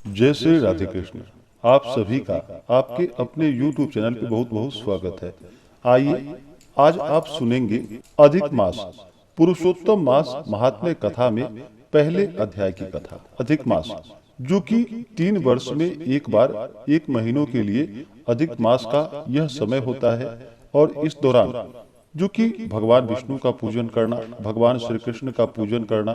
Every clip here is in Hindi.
जय श्री राधे कृष्ण। आप सभी का आपके अपने YouTube चैनल पे बहुत बहुत स्वागत है। आइए आज आप सुनेंगे अधिक मास पुरुषोत्तम मास महात्म्य कथा में पहले अध्याय की कथा। अधिक मास जो कि 3 वर्ष में एक बार 1 महीनों के लिए अधिक मास का यह समय होता है और इस दौरान जो कि भगवान विष्णु का पूजन करना, भगवान श्री कृष्ण का पूजन करना,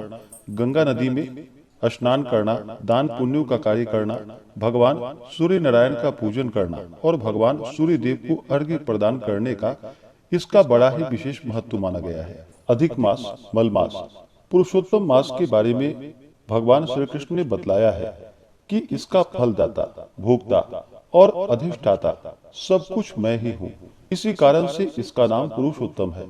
गंगा नदी में स्नान करना, दान पुण्यों का कार्य करना, भगवान सूर्य नारायण का पूजन करना और भगवान सूर्य देव को अर्घ्य प्रदान करने का इसका बड़ा ही विशेष महत्व माना गया है। अधिक मास मल मास पुरुषोत्तम मास के बारे में भगवान श्री कृष्ण ने बतलाया है कि इसका फलदाता, भोक्ता और अधिष्ठाता सब कुछ मैं ही हूँ। इसी कारण से इसका नाम पुरुषोत्तम है।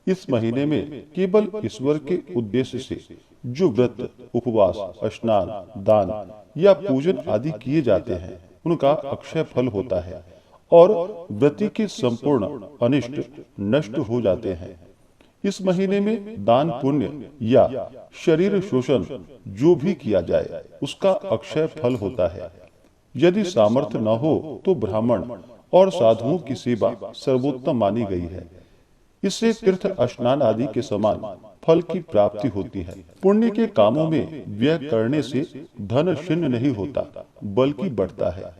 इस महीने में केवल ईश्वर के उद्देश्य से जो व्रत, उपवास, स्नान, दान या पूजन आदि किए जाते हैं उनका अक्षय फल होता है और व्रति के संपूर्ण अनिष्ट नष्ट हो जाते हैं। इस महीने में दान पुण्य या शरीर शोषण जो भी किया जाए उसका अक्षय फल होता है। यदि सामर्थ्य न हो तो ब्राह्मण और साधुओं की सेवा सर्वोत्तम मानी गई है। इससे तीर्थ स्नान आदि के समान फल की प्राप्ति होती है। पुण्य के कामों में व्यय करने से धन शून्य नहीं होता बल्कि बढ़ता है।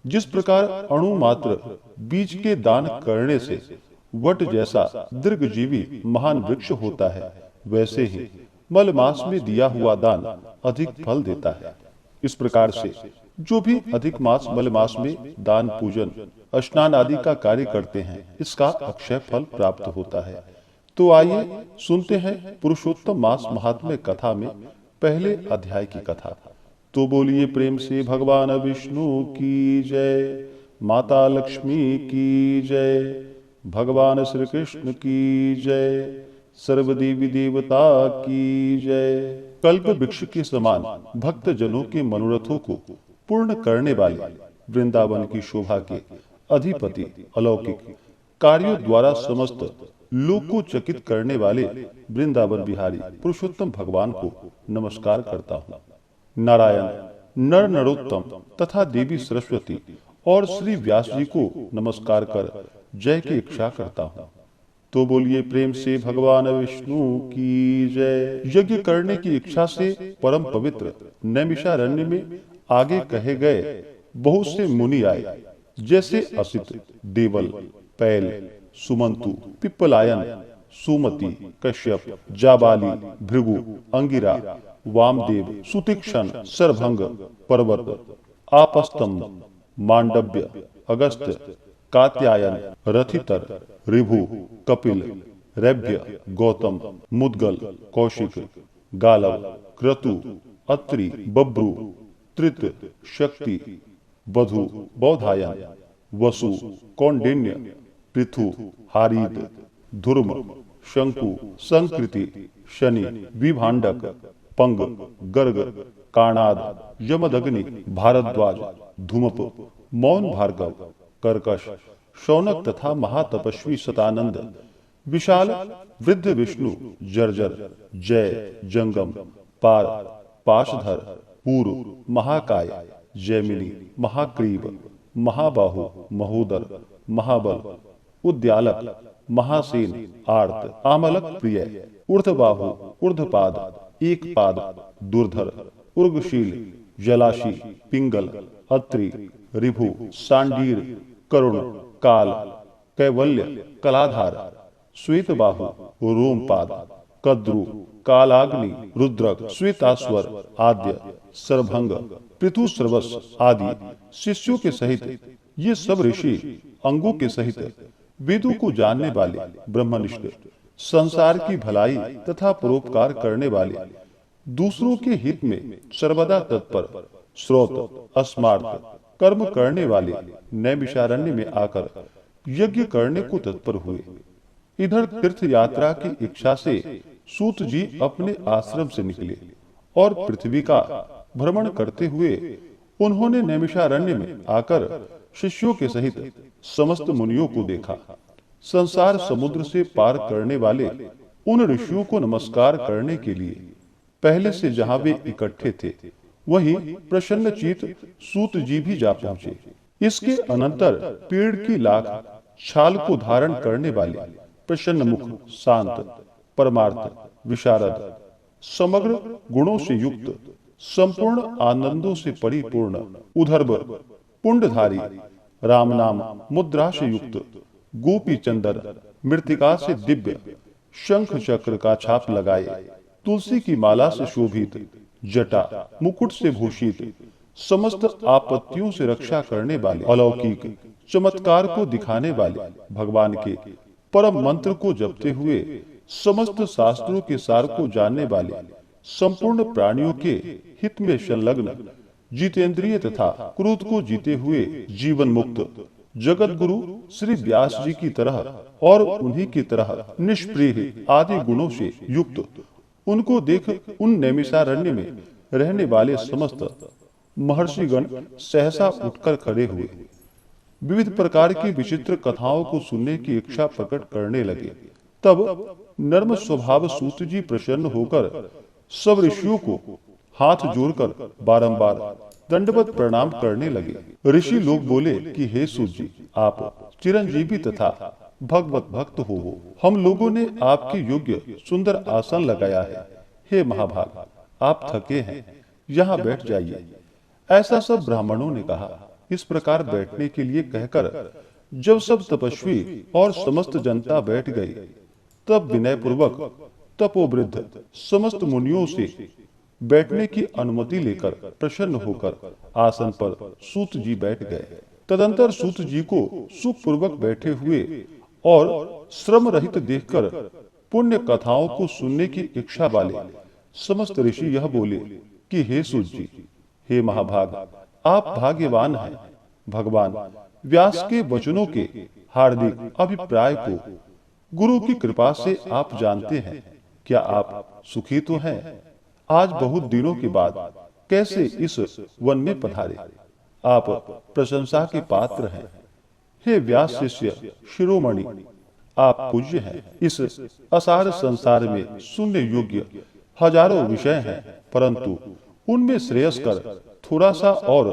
जिस प्रकार अणु मात्र बीज के दान करने से वट जैसा दीर्घजीवी महान वृक्ष होता है, वैसे ही मल मास में दिया हुआ दान अधिक फल देता है। इस प्रकार से जो भी अधिक मास मल मास में दान, पूजन, स्नान आदि का कार्य करते हैं इसका अक्षय फल प्राप्त होता है। तो आइए सुनते हैं पुरुषोत्तम मास महात्म्य कथा में पहले अध्याय की कथा। तो बोलिए प्रेम से भगवान विष्णु की जय, माता लक्ष्मी की जय, भगवान श्री कृष्ण की जय, सर्वदेवी देवता की जय। कल्प वृक्ष के समान भक्त जनों के मनोरथों को पूर्ण करने वाले, वृंदावन की शोभा के अधिपति, अलौकिक कार्यों द्वारा समस्त लोक को चकित करने वाले वृंदावन बिहारी पुरुषोत्तम भगवान को नमस्कार करता हूँ। नारायण, नर नरोत्तम तथा देवी सरस्वती और श्री व्यास जी को नमस्कार कर जय की इच्छा करता हूँ। तो बोलिए प्रेम से भगवान विष्णु की जय। यज्ञ करने की इच्छा से परम पवित्र नैमिषारण्य में आगे कहे गए बहुत से मुनि आए, जैसे असित, देवल, पैल, सुमंतु, पिप्पलायन, सुमति, कश्यप, जाबाली, भृगु, अंगिरा, वामदेव, सुतीक्षण, सरभंग, पर्वत, आपस्तंभ, मांडव्य, अगस्त, कात्यायन, रथितर, ऋभु, कपिल, रैभ्य, गौतम, मुद्गल, कौशिक, गालव, क्रतु, अत्रि, बब्रु, त्रित, शक्ति, बधु, बौधायन, वसु, कौंडिन्य, पृथु, हारीत, धुर्म, शंकु, संकृति, शनि, विभांडक, पंग, गर्ग, काणाद, यमदग्नि, भारद्वाज, धूमप, मौन भार्गव, कर्कश, शौनक तथा महातपस्वी शतानंद, विशाल, वृद्ध विष्णु, जर्जर, जय, जंगम, पार, पाशधर, पूर्व, महाकाय, जैमिनी, महाक्रीब, महाबाहु, महोदर, महाबल, उद्यालक, महासेन, आर्त, आमलक प्रिय, ऊर्ध्वबाहु, ऊर्ध्वपाद, एक पाद, दुर्धर, उर्गशील, जलाशी, पिंगल, अत्रि, ऋभु, सांडीर, करुण, काल, कैवल्य, कलाधार, श्वेतबाहु, रोमपाद, कद्रु, कालाग्नि, रुद्रक, श्वेतास्वर, आद्य, सरभंग, पृथुश्रवस आदि शिष्यों के सहित ये सब ऋषि अंगों के सहित वेदों को जानने वाले, ब्रह्मनिष्ठ, संसार की भलाई तथा परोपकार करने वाले, दूसरों के हित में सर्वदा तत्पर, श्रोत, अस्मार्थ कर्म करने वाले नैमिषारण्य में आकर यज्ञ करने को तत्पर हुए। इधर तीर्थ यात्रा की इच्छा से सूत जी अपने आश्रम से निकले और पृथ्वी का भ्रमण करते हुए उन्होंने नैमिषारण्य में आकर शिष्यों के सहित समस्त मुनियों को देखा। संसार समुद्र से पार करने वाले उन ऋषियों को नमस्कार करने के लिए पहले से जहां वे इकट्ठे थे वहीं प्रसन्नचित सूत जी भी जा पहुंचे। इसके अनंतर पेड़ की लाख छाल को धारण करने वाले प्रसन्न मुख, शांत, परमार्थ, विशारद, समग्र गुणों से युक्त, संपूर्ण आनंदों से परिपूर्ण, उधर्व पुंडधारी, राम नाम मुद्रा से युक्त, गोपी चंदन मृतिका से दिव्य, शंख चक्र का छाप लगाए, तुलसी की माला से शोभित, जटा मुकुट से भूषित, समस्त आपत्तियों से रक्षा करने वाले, अलौकिक चमत्कार को दिखाने वाले, भगवान के परम मंत्र को जपते हुए समस्त शास्त्रों के सार को जानने वाले, संपूर्ण प्राणियों के हित में संलग्न, जितेंद्रिय तथा क्रोध को जीते हुए जीवन मुक्त जगत गुरु श्री व्यास जी की तरह और उन्हीं की तरह निष्प्रिय आदि गुणों से युक्त, उनको देख उन नैमिषारण्य में रहने वाले समस्त महर्षिगण सहसा उठकर खड़े हुए, विविध प्रकार की विचित्र कथाओं को सुनने की इच्छा प्रकट करने लगे। तब नर्म स्वभाव सूत जी प्रसन्न होकर सब ऋषियों को हाथ जोड़कर बारंबार दंडवत प्रणाम करने लगे। ऋषि लोग बोले कि हे सूत जी, आप चिरंजीवी तथा भगवत भक्त हो। हम लोगों ने आपके योग्य सुंदर आसन लगाया है। हे महाभाग, आप थके हैं, यहाँ बैठ जाइए। ऐसा सब ब्राह्मणों ने कहा। इस प्रकार बैठने के लिए कहकर जब सब तपस्वी और समस्त जनता बैठ गई, तब विनय पूर्वक तपोवृद्ध समस्त मुनियों से बैठने की अनुमति लेकर प्रसन्न होकर आसन पर सूत जी बैठ गए। तदंतर सूत जी को सुखपूर्वक बैठे हुए और श्रम रहित देखकर पुण्य कथाओं को सुनने की इच्छा वाले समस्त ऋषि यह बोले कि हे सूत जी, हे महाभाग, आप भाग्यवान हैं। भगवान व्यास के वचनों के हार्दिक अभिप्राय को गुरु की कृपा से आप जानते हैं। क्या आप सुखी तो हैं? आज बहुत दिनों के बाद कैसे इस वन में पधारे? आप प्रशंसा के पात्र हैं। हे व्यास शिष्य शिरोमणि, आप पूज्य हैं। इस असार संसार में सुनने योग्य हजारों विषय हैं, परंतु उनमें श्रेयस्कर थोड़ा सा और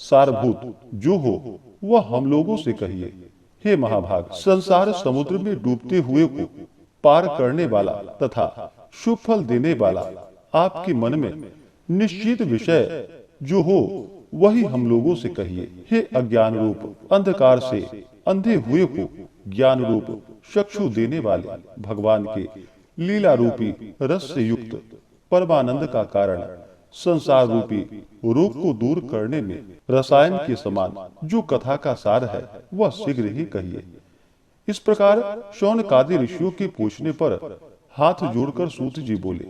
सारभूत जो हो वह हम लोगों से कहिए। हे महाभाग, संसार समुद्र में डूबते हुए को पार करने वाला तथा शुभ फल देने वाला आपके मन में निश्चित विषय जो हो वही हम लोगों से कहिए। हे अज्ञान रूप अंधकार से अंधे हुए को ज्ञान रूप चक्षु देने वाले, भगवान के लीला रूपी रस से युक्त परमानंद का कारण, संसार रूपी रोग को दूर करने में रसायन के समान जो कथा का सार है वह शीघ्र ही कहिए। इस प्रकार शौनकादि ऋषियों के पूछने पर हाथ जोड़कर सूत जी बोले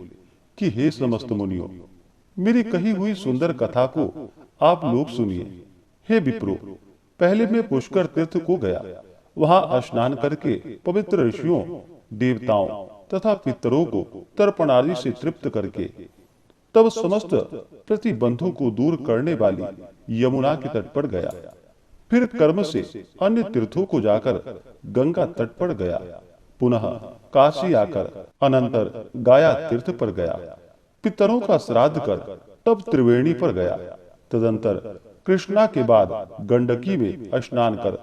कि हे समस्त मुनियों, मेरी कही हुई सुंदर कथा को आप लोग सुनिए। हे विप्रो, पहले मैं पुष्कर तीर्थ को गया। वहां स्नान करके पवित्र ऋषियों, देवताओं तथा पितरों को तर्पणादि से तृप्त करके तब समस्त प्रतिबंधों को दूर करने वाली यमुना के तट पर गया। फिर कर्म से अन्य तीर्थों को जाकर गंगा तट पर गया। पुनः काशी आकर अनंतर गाया तीर्थ पर गया। पितरों का श्राद्ध कर तब त्रिवेणी पर गया। तदंतर कृष्णा के बाद गंडकी में स्नान कर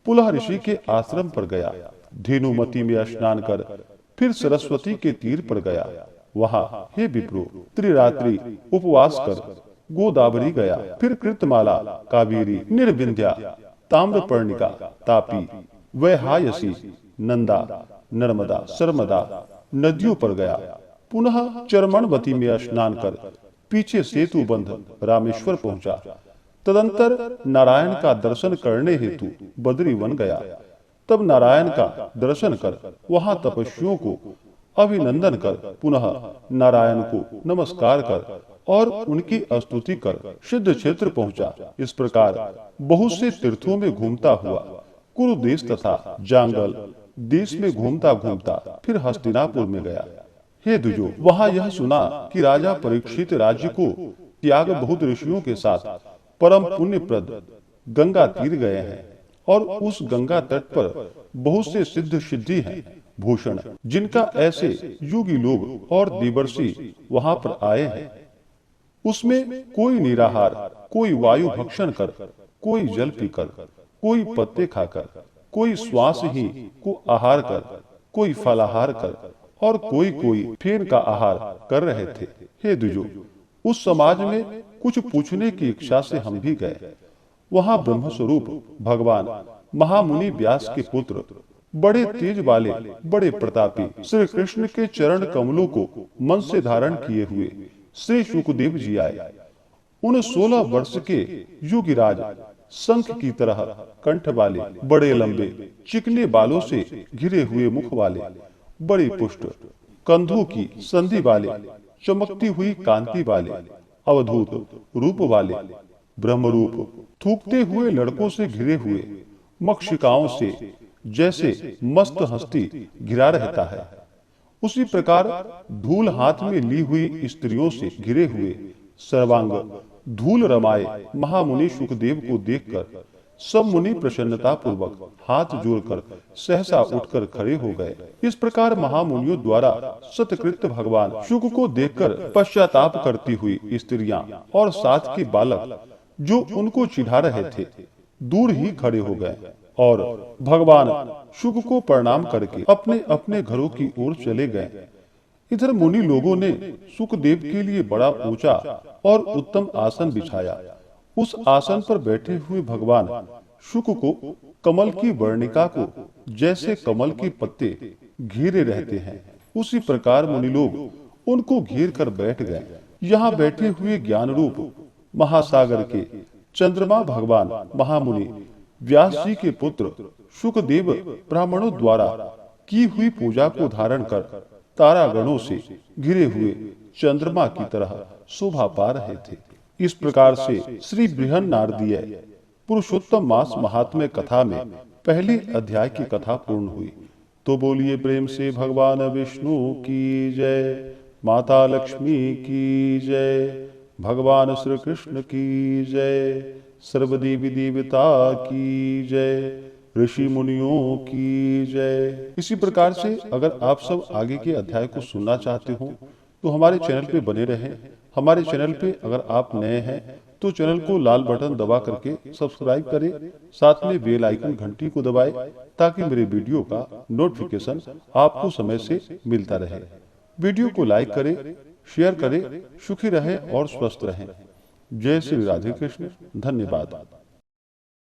पुलह ऋषि के आश्रम पर गया। धेनुमती में स्नान कर फिर सरस्वती के तीर पर गया। वहां हे विप्रो त्रिरात्रि उपवास कर गोदावरी गया। फिर कृतमाला, कावेरी, निर्विंध्या, ताम्रपर्णिका, तापी, वैहायसी, नंदा, नर्मदा, सरमदा नदियों पर गया। पुनः चरमणवती में स्नान कर पीछे सेतु बंध रामेश्वर पहुंचा। तदंतर नारायण का दर्शन करने हेतु बद्री वन गया। तब नारायण का दर्शन कर वहां तपस्वियों को अभिनंदन कर पुनः नारायण को नमस्कार कर और उनकी स्तुति कर सिद्ध क्षेत्र पहुंचा। इस प्रकार बहुत से तीर्थों में घूमता हुआ कुरु देश तथा जांगल देश में घूमता घूमता फिर हस्तिनापुर में गया। हे द्विजो, वहां यह सुना कि राजा परीक्षित राज्य को त्याग बहुत ऋषियों के साथ परम पुण्यप्रद गंगा तीर गए हैं और उस गंगा तट पर बहुत से सिद्ध सिद्धि हैं भूषण, जिनका ऐसे योगी लोग और देवर्षि वहां पर आए हैं। उसमें कोई निराहार, कोई वायु भक्षण कर, कोई जल पीकर, कोई पत्ते खाकर, कोई श्वास ही को आहार कर, कोई फलाहार कर और कोई कोई फेन का आहार कर रहे थे। हे द्विजो, उस समाज में कुछ पूछने की इच्छा से हम भी गए। वहां ब्रह्मस्वरूप भगवान महामुनि व्यास के पुत्र, बड़े तेज वाले, बड़े प्रतापी श्री कृष्ण के चरण कमलों को मन से धारण किए हुए श्री शुकदेव जी आए। उन 16 वर्ष के योगिराज, शंख की तरह कंठ वाले, बड़े लंबे चिकने बालों से घिरे हुए मुख वाले, बड़ी पुष्ट कंधों की संधि वाले, चमकती हुई कांति वाले, अवधूत रूप वाले, ब्रह्मरूप थूकते हुए लड़कों से घिरे हुए, मक्षिकाओं से जैसे मस्त हस्ती घिरा रहता है, उसी प्रकार धूल हाथ में ली हुई स्त्रियों से घिरे हुए सर्वांग धूल रमाए महामुनि शुकदेव को देखकर सब मुनि प्रसन्नता पूर्वक हाथ जोड़कर सहसा उठकर खड़े हो गए। इस प्रकार महामुनियों द्वारा सत्कृत भगवान शुक को देखकर पश्चाताप करती हुई स्त्रियां और साथ के बालक जो उनको चिढ़ा रहे थे दूर ही खड़े हो गए और भगवान शुक को प्रणाम करके अपने अपने घरों की ओर चले गए। इधर मुनि लोगों ने शुकदेव के लिए बड़ा ऊंचा और उत्तम आसन बिछाया। उस आसन पर बैठे हुए भगवान शुक को कमल की वर्णिका को जैसे कमल के पत्ते घेरे रहते हैं, उसी प्रकार मुनि लोग उनको घेर कर बैठ गए। यहाँ बैठे हुए ज्ञान रूप महासागर के चंद्रमा भगवान महामुनि व्यास जी के पुत्र शुकदेव ब्राह्मणों द्वारा की हुई पूजा को धारण कर तारागणों से घिरे हुए चंद्रमा की तरह शोभा पा रहे थे। इस प्रकार से श्री बृहन नारदीय पुरुषोत्तम मास महात्म्य कथा में पहले अध्याय की कथा पूर्ण हुई। तो बोलिए प्रेम से भगवान विष्णु की जय, माता लक्ष्मी की जय, भगवान श्री कृष्ण की जय, सर्वदेवी देवता की जय, ऋषि मुनियों की जय। इसी प्रकार से अगर आप सब आगे के अध्याय को सुनना चाहते हो तो हमारे चैनल पे बने रहें। हमारे चैनल पे अगर आप नए हैं तो चैनल को लाल बटन दबा करके सब्सक्राइब करें, साथ में बेल आइकन घंटी को दबाएं ताकि मेरे वीडियो का नोटिफिकेशन आपको समय से मिलता रहे। वीडियो को लाइक करें, शेयर करें। सुखी रहें और स्वस्थ रहें। जय श्री राधे कृष्ण। धन्यवाद।